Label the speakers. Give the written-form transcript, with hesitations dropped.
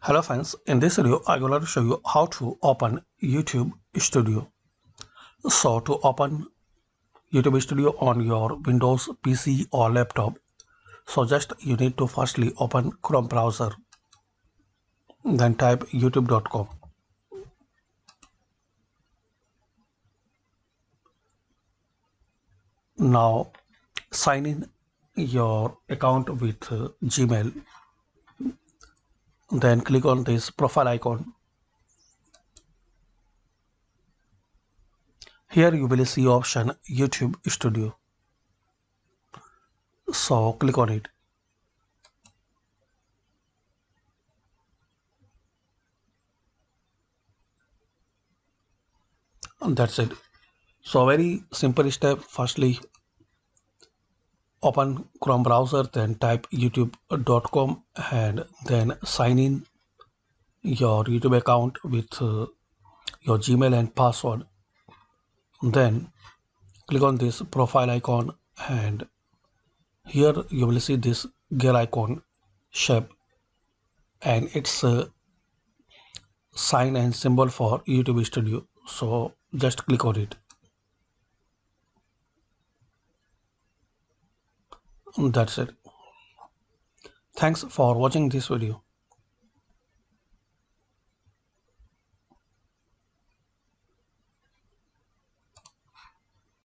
Speaker 1: Hello friends, in this video I will show you how to open YouTube Studio. So to open YouTube Studio on your Windows PC or laptop, so just you need to firstly open Chrome browser, then type youtube.com. Now sign in your account with Gmail, then click on this profile icon. Here you will see option YouTube Studio. So click on it. And that's it. So very simple step. Firstly, open Chrome browser, then type youtube.com and then sign in your YouTube account with your Gmail and password. Then click on this profile icon and here you will see this gear icon shape and it's a sign and symbol for YouTube Studio. So just click on it. That's it. Thanks for watching this video.